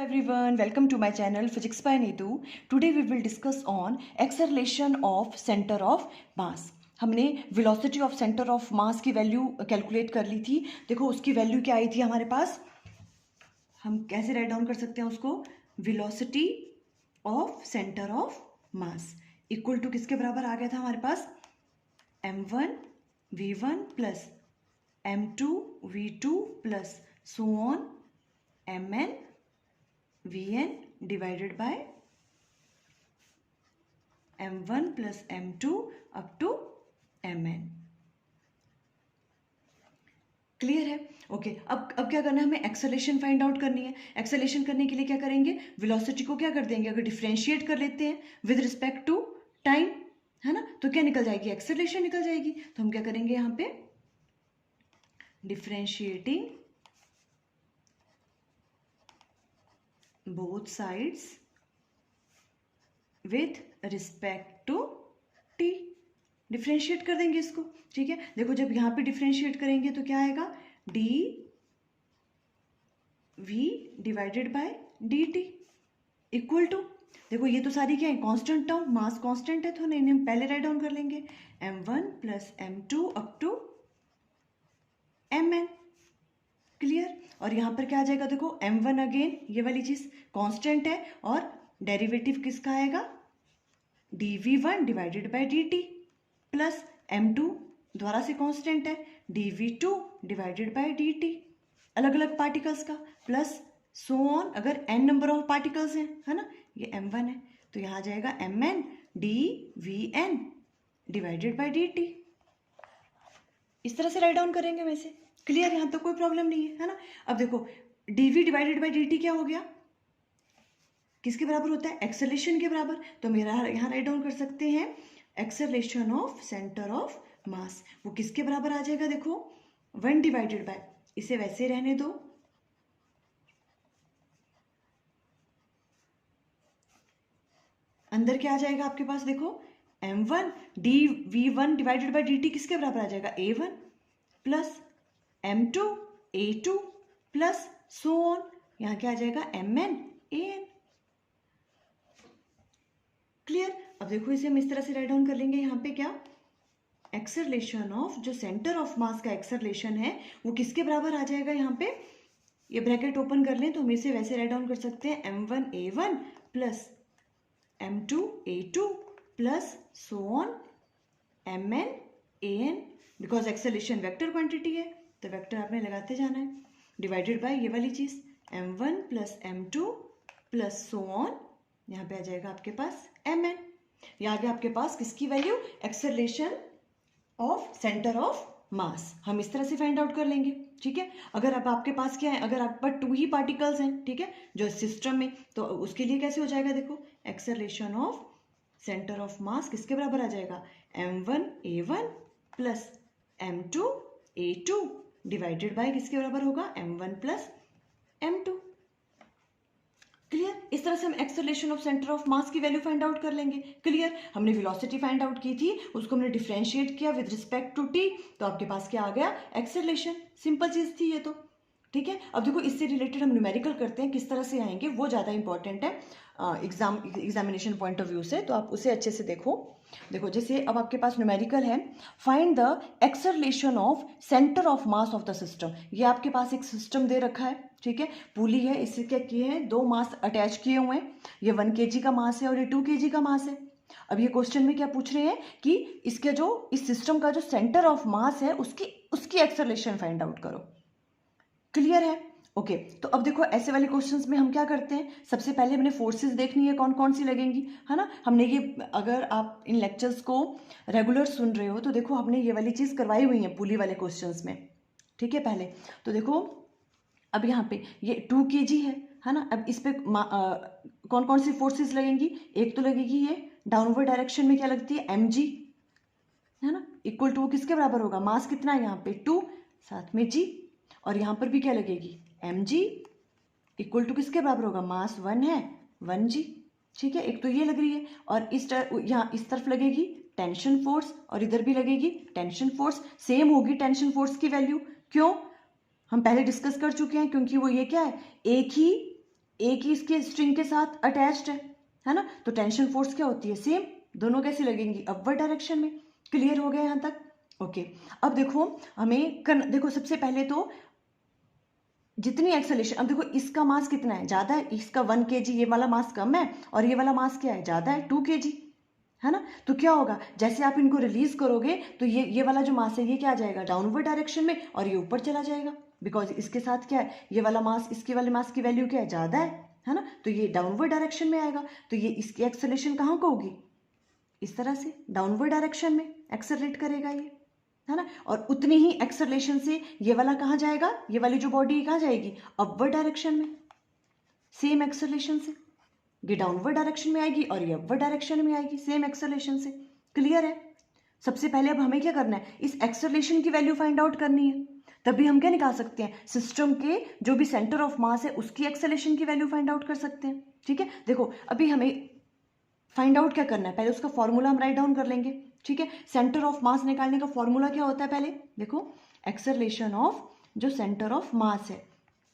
everyone, welcome to my channel Physics by Neetu. Today we will discuss on acceleration of center of mass. हमने velocity of center of mass की value calculate कर ली थी. देखो उसकी value क्या आई थी हमारे पास. हम कैसे राइट डाउन कर सकते हैं उसको. velocity of center of mass equal to किसके बराबर आ गया था हमारे पास. m1 v1 plus m2 v2 plus so on mn Vn divided by m1 plus m2 up to mn. Clear है. ओके अब क्या करना है हमें. एक्सेलरेशन फाइंड आउट करनी है. एक्सेलरेशन करने के लिए क्या करेंगे. वेलोसिटी को क्या कर देंगे. अगर डिफरेंशिएट कर लेते हैं विद रिस्पेक्ट टू टाइम, है ना, तो क्या निकल जाएगी. एक्सेलरेशन निकल जाएगी. तो हम क्या करेंगे यहाँ पे differentiating both sides with respect to t. Differentiate कर देंगे इसको. ठीक है. देखो जब यहां पे डिफ्रेंशिएट करेंगे तो क्या आएगा. D v divided by d t equal to. देखो ये तो सारी क्या है कांस्टेंट टर्म. मास कांस्टेंट है तो नहीं हम पहले राइट डाउन कर लेंगे. m1 plus m2 up to mn. Clear. और यहां पर क्या आ जाएगा. देखो m1 अगेन ये वाली चीज कांस्टेंट है और डेरिवेटिव किसका आएगा. dv1 divided by dt plus m2 द्वारा से कांस्टेंट है dv2 डिवाइडेड बाय dt अलग अलग पार्टिकल्स का प्लस सो ऑन. अगर n नंबर ऑफ पार्टिकल्स हैं, है ना, ये m1 है तो यहां आ जाएगा mn dvn divided by dt. इस तरह से राइट डाउन करेंगे वैसे. क्लियर. यहां तो कोई प्रॉब्लम नहीं है ना. अब देखो dv डिवाइडेड बाय dt क्या हो गया. किसके बराबर होता है. एक्सेलरेशन के बराबर. तो मेरा यहां राइट डाउन कर सकते हैं एक्सेलरेशन ऑफ सेंटर ऑफ मास. वो किसके बराबर आ जाएगा. देखो 1 डिवाइडेड बाय, इसे वैसे रहने दो, अंदर क्या आ जाएगा आपके पास. देखो m1 dv1 divided by dt किसके बराबर आ जाएगा. a1 plus m2 a2 plus so on. यहां क्या आ जाएगा mn an. क्लियर. अब देखो इसे हम इस तरह से राइट डाउन कर लेंगे. यहां पे क्या एक्सेलरेशन ऑफ जो सेंटर ऑफ मास का एक्सेलरेशन है वो किसके बराबर आ जाएगा. यहां पे ये ब्रैकेट ओपन कर लें तो हम इसे वैसे राइट डाउन कर सकते हैं m1 a1 plus m2 a2 plus so on mn an. Because acceleration vector quantity है तो वेक्टर आपने लगाते जाना है. डिवाइडेड बाय ये वाली चीज m1 plus m2 plus so on. यहाँ पे आ जाएगा आपके पास mn. ये आ गया आपके पास किसकी value. Acceleration of centre of मास. हम इस तरह से फाइंड आउट कर लेंगे. ठीक है. अगर अब आपके पास क्या है, अगर आपके पास 2 ही पार्टिकल्स हैं, ठीक है, जो सिस्टम में, तो उसके लिए कैसे हो जाएगा. देखो एक्सेलरेशन ऑफ सेंटर ऑफ मास किसके बराबर आ जाएगा. m1 a1 plus m2 a2 divided by किसके बराबर होगा. m1 plus m2. क्लियर. इस तरह से हम एक्सेलरेशन ऑफ सेंटर ऑफ मास की वैल्यू फाइंड आउट कर लेंगे. क्लियर. हमने वेलोसिटी फाइंड आउट की थी, उसको हमने डिफरेंशिएट किया विद रिस्पेक्ट टू टी, तो आपके पास क्या आ गया. एक्सेलरेशन. सिंपल चीज थी ये तो. ठीक है. अब देखो इससे रिलेटेड हम न्यूमेरिकल करते हैं. किस तरह से आएंगे वो ज़्यादा इंपॉर्टेंट है एग्जामिनेशन पॉइंट ऑफ व्यू से, तो आप उसे अच्छे से देखो. देखो जैसे अब आपके पास न्यूमेरिकल है. Find the acceleration of centre of mass of the system. ये आपके पास एक सिस्टम दे रखा है. ठीक है. पुली है, इससे क्या किए हैं 2 मास अटैच किए हुए हैं. ये 1 kg का मास है और ये 2 kg का मास है. अब ये क्वेश्चन में क्या पूछ रहे हैं कि इसके जो इस सिस्टम का जो सेंटर ऑफ मास है उसकी एक्सेलरेशन फाइंड आउट करो. क्लियर है. ओके. तो अब देखो ऐसे वाले क्वेश्चंस में हम क्या करते हैं. सबसे पहले हमने फोर्सेस देखनी है कौन कौन सी लगेंगी, है ना. हमने ये, अगर आप इन लेक्चर्स को रेगुलर सुन रहे हो तो देखो हमने ये वाली चीज़ करवाई हुई है पुली वाले क्वेश्चंस में. ठीक है. पहले तो देखो अब यहाँ पे ये 2 kg है ना. अब इस पे कौन कौन सी फोर्सेस लगेंगी. एक तो लगेगी ये डाउनवर्ड डायरेक्शन में क्या लगती है mg, है ना, इक्वल टू किसके बराबर होगा. मास कितना है यहाँ पे 2, साथ में g. और यहाँ पर भी क्या लगेगी mg इक्वल टू किसके बराबर होगा. मास 1 है 1g. ठीक है. एक तो ये लग रही है. और यहाँ इस तरफ लगेगी टेंशन फोर्स और इधर भी लगेगी टेंशन फोर्स. सेम होगी टेंशन फोर्स की वैल्यू. क्यों. हम पहले डिस्कस कर चुके हैं क्योंकि वो ये क्या है एक ही एक ही इसके स्ट्रिंग के साथ अटैच्ड है ना, तो टेंशन फोर्स क्या होती है, सेम, दोनों कैसी लगेंगी, अपवर्ड डायरेक्शन में। क्लियर हो गया यहाँ तक? ओके। अब देखो हमें देखो सबसे पहले तो जितनी एक्सेलेरेशन, अब देखो इसका मास कितना है, ज्यादा है, इसका 1 kg, ये वाला मास कम है, और ये वाला मास क्या है, ज्यादा है, 2 kg, है ना। तो क्या होगा, जैसे आप इनको रिलीज करोगे तो ये वाला जो मास है ये क्या आ जाएगा, डाउनवर्ड डायरेक्शन में, और ये ऊपर चला जाएगा, बिकॉज इसके साथ क्या है, ये वाला मास इसके वाले मास की वैल्यू क्या है, ज्यादा है ना, तो ये डाउनवर्ड डायरेक्शन में आएगा, तो ये इसकी एक्सेलेरेशन कहाँ को होगी, इस तरह से डाउनवर्ड डायरेक्शन में एक्सेलरेट करेगा ये, है ना। और उतनी ही एक्सेलरेशन से ये वाला कहाँ जाएगा, ये वाली जो बॉडी कहाँ जाएगी, अपवर्ड डायरेक्शन में, सेम एक्सेलरेशन से। ये डाउनवर्ड डायरेक्शन में आएगी और ये अपवर्ड डायरेक्शन में आएगी, सेम एक्सेलरेशन से। क्लियर है? सबसे पहले अब हमें क्या करना है, इस एक्सेलरेशन की वैल्यू फाइंड आउट करनी है, तभी हम क्या निकाल सकते हैं, सिस्टम के जो भी सेंटर ऑफ मास है उसकी एक्सेलरेशन की वैल्यू फाइंड आउट कर सकते हैं। ठीक है, देखो अभी हमें फाइंड आउट क्या करना है, पहले उसका फॉर्मूला हम राइट डाउन कर लेंगे। ठीक है, सेंटर ऑफ मास निकालने का फॉर्मूला क्या होता है, पहले देखो, एक्सेलरेशन ऑफ जो सेंटर ऑफ मास है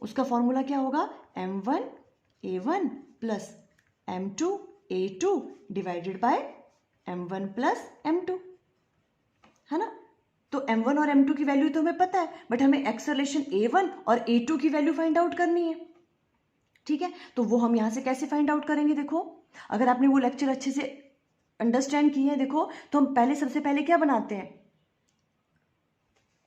उसका फॉर्मूला क्या होगा, m1a1 plus m2a2 divided by m1 plus m2, है ना। तो m1 और m2 की वैल्यू तो हमें पता है, बट हमें एक्सेलरेशन a1 और a2 की वैल्यू फाइंड आउट करनी है। ठीक है, तो वो हम यहां से कैसे फाइंड आउट करेंगे, देखो अगर आपने वो लेक्चर अच्छे से अंडरस्टैंड किए हैं, देखो तो हम सबसे पहले क्या बनाते हैं,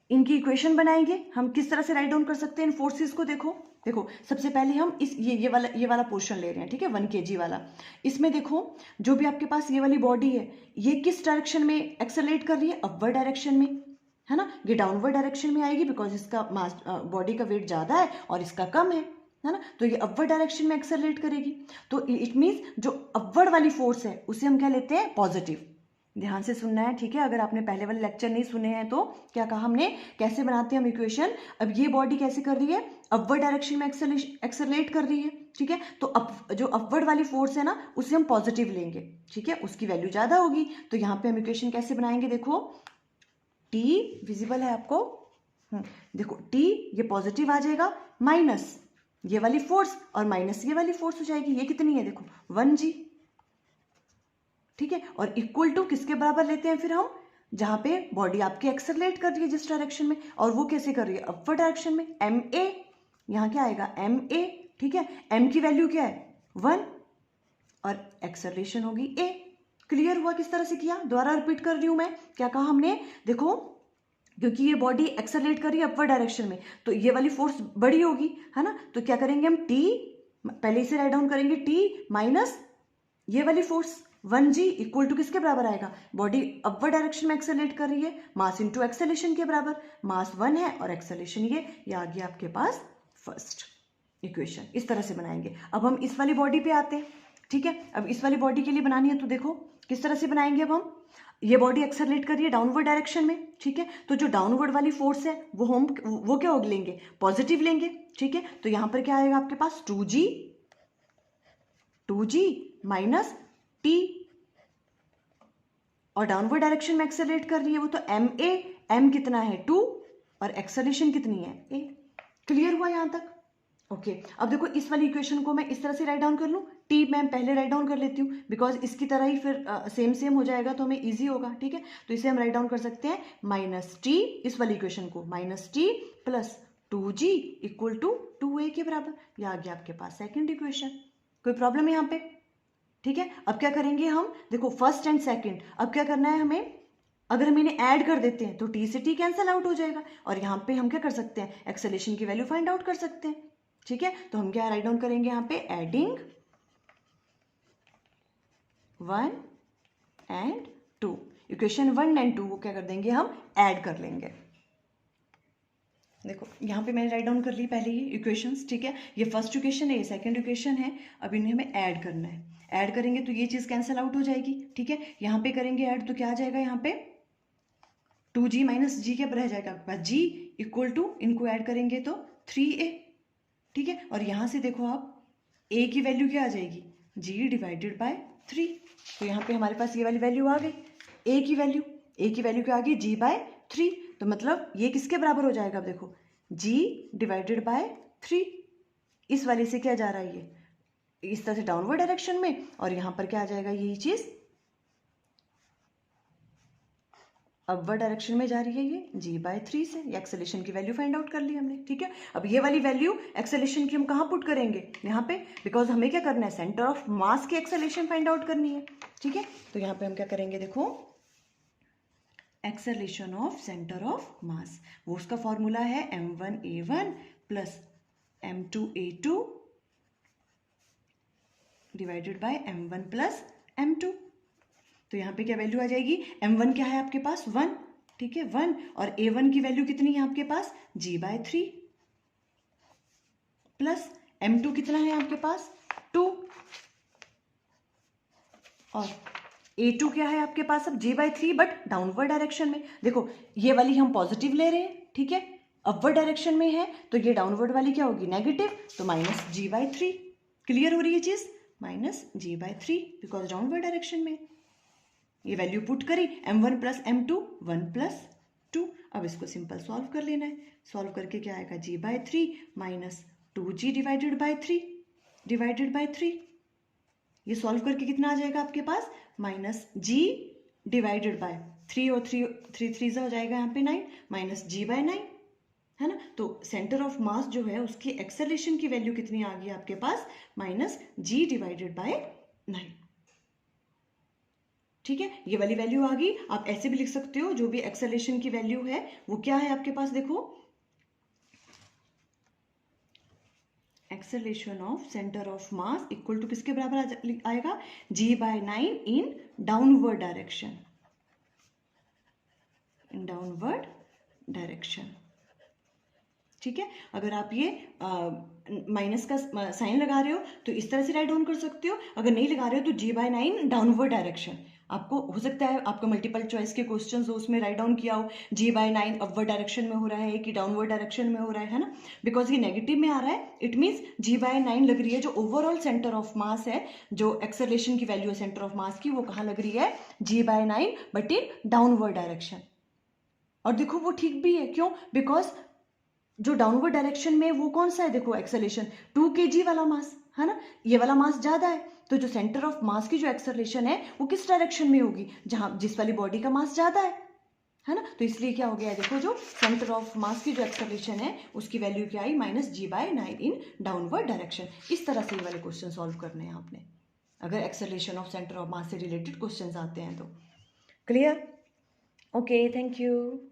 इनकी इक्वेशन बनाएंगे। हम किस तरह से राइट डाउन कर सकते हैं इन फोर्सेस को, देखो सबसे पहले हम इस ये वाला पोर्शन ले रहे हैं, ठीक है, 1 kg वाला। इसमें देखो जो भी आपके पास ये वाली बॉडी है ये किस डायरेक्शन में एक्सेलरेट कर रही है, अपवर्ड डायरेक्शन में, है ना। ये डाउनवर्ड डायरेक्शन में आएगी बिकॉज इसका मास बॉडी का वेट ज्यादा है और इसका कम है ना, तो ये अपवर्ड डायरेक्शन में एक्सेलरेट करेगी। तो इट मीन्स जो अपवर्ड वाली फोर्स है उसे हम क्या लेते हैं, पॉजिटिव। ध्यान से सुनना है, ठीक है, अगर आपने पहले वाले लेक्चर नहीं सुने हैं तो क्या कहा हमने, कैसे बनाते हैं हम इक्वेशन। अब ये बॉडी कैसे कर रही है, अपवर्ड डायरेक्शन में एक्सेलरेट कर रही है, ठीक है। तो जो अपवर्ड वाली फोर्स है ना उसे हम पॉजिटिव लेंगे, ठीक है, उसकी वैल्यू ज्यादा होगी। तो यहाँ पे हम इक्वेशन कैसे बनाएंगे, देखो T विजिबल है आपको, देखो T ये पॉजिटिव आ जाएगा, माइनस ये वाली फोर्स और माइनस ये वाली फोर्स हो जाएगी, ये कितनी है देखो 1g, ठीक है। और इक्वल टू किसके बराबर लेते हैं फिर हम, जहां पे बॉडी आपकी एक्सेलरेट कर रही है जिस डायरेक्शन में, और वो कैसे कर रही है, अपवर्ड डायरेक्शन में, ma, यहाँ क्या आएगा ma, ठीक है, m की वैल्यू क्या है 1 और एक्सेलरेशन होगी a। क्लियर हुआ किस तरह से किया, दोबारा रिपीट कर रही हूं मैं, क्या कहा हमने, देखो क्योंकि ये बॉडी एक्सेलरेट कर रही है अपवर्ड डायरेक्शन में तो ये वाली फोर्स बड़ी होगी, है ना। तो क्या करेंगे हम, T पहले इसे राइट डाउन करेंगे, T माइनस ये वाली फोर्स 1g इक्वल टू किसके बराबर आएगा, बॉडी अपवर्ड डायरेक्शन में एक्सेलरेट कर रही है, मास इनटू एक्सेलरेशन के बराबर, मास 1 है और एक्सेलरेशन ये आ गया आपके पास फर्स्ट इक्वेशन। इस तरह से बनाएंगे। अब हम इस वाली बॉडी पे आते हैं, ठीक है। अब इस वाली बॉडी के लिए बनानी है तो देखो किस तरह से बनाएंगे। अब हम ये बॉडी एक्सेलरेट कर रही है डाउनवर्ड डायरेक्शन में, ठीक है, तो जो डाउनवर्ड वाली फोर्स है वो क्या हो लेंगे, पॉजिटिव लेंगे, ठीक है। तो यहां पर क्या आएगा आपके पास 2g माइनस T, और डाउनवर्ड डायरेक्शन में एक्सेलरेट कर रही है वो तो ma, m कितना है 2 और एक्सेलरेशन कितनी है a। क्लियर हुआ यहां तक, ओके। अब देखो इस वाली इक्वेशन को मैं इस तरह से राइट डाउन कर लूं, T मैं पहले राइट डाउन कर लेती हूँ बिकॉज इसकी तरह ही फिर सेम हो जाएगा तो हमें इजी होगा, ठीक है। तो इसे हम राइट डाउन कर सकते हैं माइनस T, इस वाली इक्वेशन को minus T plus 2g equal to 2a के बराबर, ये आ गया आपके पास सेकेंड इक्वेशन। कोई प्रॉब्लम है यहाँ पे, ठीक है। अब क्या करेंगे हम, देखो फर्स्ट एंड सेकंड, अब क्या करना है हमें, अगर हम इन्हें ऐड कर देते हैं तो T से T कैंसिल आउट हो जाएगा और यहाँ पे हम क्या कर सकते हैं, एक्सेलरेशन की वैल्यू फाइंड आउट कर सकते हैं, ठीक है। तो हम क्या राइट डाउन करेंगे यहाँ पे, एडिंग 1 एंड 2, इक्वेशन 1 एंड 2 को क्या कर देंगे, हम ऐड कर लेंगे। देखो यहाँ पे मैंने राइट डाउन कर ली पहले ही इक्वेशंस, ठीक है। ये फर्स्ट इक्वेशन है, ये सेकंड इक्वेशन है। अब इन्हें हमें ऐड करना है, ऐड करेंगे तो ये चीज कैंसिल आउट हो जाएगी, ठीक है। यहाँ पे करेंगे ऐड तो क्या आ जाएगा, यहाँ पे 2g माइनस g क्या रह जाएगा आपके पास, g इक्वल टू, इनको ऐड करेंगे तो 3a, ठीक है। और यहाँ से देखो आप a की वैल्यू क्या आ जाएगी, g डिवाइडेड बाय 3, तो यहाँ पे हमारे पास ये वाली वैल्यू आ गई, a की वैल्यू क्या आ गई, g बाय 3, तो मतलब ये किसके बराबर हो जाएगा, अब देखो g डिवाइडेड बाय 3, इस वाले से क्या जा रहा है, ये इस तरह से डाउनवर्ड डायरेक्शन में, और यहाँ पर क्या आ जाएगा, यही चीज अपवर्ड डायरेक्शन में जा रही है, ये g/3 से। ये एक्सेलेरेशन की वैल्यू फाइंड आउट कर ली हमने, ठीक है। अब ये वाली वैल्यू एक्सेलेरेशन की हम कहाँ पुट करेंगे, यहाँ पे, बिकॉज हमें क्या करना है, सेंटर ऑफ मास की एक्सेलेरेशन फाइंड आउट करनी है, ठीक है। तो यहाँ पे हम क्या करेंगे, देखो एक्सेलेरेशन ऑफ सेंटर ऑफ मास, वो उसका फॉर्मूला है m1a1 plus m2a2 divided by m1 plus m2। तो यहाँ पे क्या वैल्यू आ जाएगी, m1 क्या है आपके पास 1, ठीक है 1, और a1 की वैल्यू कितनी है आपके पास g/3 प्लस m2 कितना है आपके पास 2, और a2 क्या है आपके पास अब g/3 बट डाउनवर्ड डायरेक्शन में। देखो ये वाली हम पॉजिटिव ले रहे हैं, ठीक है, अपवर्ड डायरेक्शन में है, तो ये डाउनवर्ड वाली क्या होगी नेगेटिव, तो माइनस g/3। क्लियर हो रही है चीज, minus g/3 because downward direction में। ये वैल्यू पुट करी, m1 प्लस m2 1 प्लस 2। अब इसको सिंपल सॉल्व कर लेना है, सॉल्व करके क्या आएगा g/3 minus 2g divided by 3। ये सॉल्व करके कितना आ जाएगा आपके पास, माइनस g डिवाइडेड बाय 3, और 3 3 हो जाएगा यहाँ पे 9, माइनस g/9, है ना। तो सेंटर ऑफ मास जो है उसकी एक्सेलेरेशन की वैल्यू कितनी आ गई आपके पास, माइनस g डिवाइडेड बाय 9, ठीक है। ये वाली वैल्यू आ गई। आप ऐसे भी लिख सकते हो, जो भी एक्सेलेरेशन की वैल्यू है वो क्या है आपके पास, देखो acceleration of centre of mass equal to किसके बराबर आएगा, g/9 इन डाउनवर्ड डायरेक्शन, ठीक है। अगर आप ये माइनस का साइन लगा रहे हो तो इस तरह से राइट डाउन कर सकते हो, अगर नहीं लगा रहे हो तो g/9 डाउनवर्ड डायरेक्शन। आपको हो सकता है आपका मल्टीपल चॉइस के क्वेश्चंस हो उसमें राइट डाउन किया हो g/9 अपवर्ड डायरेक्शन में हो रहा है कि डाउनवर्ड डायरेक्शन में हो रहा है ना, बिकॉज ये नेगेटिव में आ रहा है, इट मीन्स g/9 लग रही है, जो ओवरऑल सेंटर ऑफ मास है, जो एक्सेलरेशन की वैल्यू है सेंटर ऑफ मास की, वो कहाँ लग रही है g/9 but in downward direction. और देखो वो ठीक भी है, क्यों, बिकॉज जो डाउनवर्ड डायरेक्शन में वो कौन सा है, देखो एक्सेलरेशन 2 kg वाला मास है ना, ये वाला मास ज्यादा है, तो जो सेंटर ऑफ मास की जो एक्सेलरेशन है वो किस डायरेक्शन में होगी, जहां जिस वाली बॉडी का मास ज्यादा है ना। तो इसलिए क्या हो गया, देखो जो सेंटर ऑफ मास की जो एक्सेलरेशन है उसकी वैल्यू क्या आई, minus g/9 in downward direction. इस तरह से ये वाले क्वेश्चन सॉल्व करने हैं आपने, अगर एक्सेलरेशन ऑफ सेंटर ऑफ मास से रिलेटेड क्वेश्चन आते हैं तो। Clear, okay, thank you.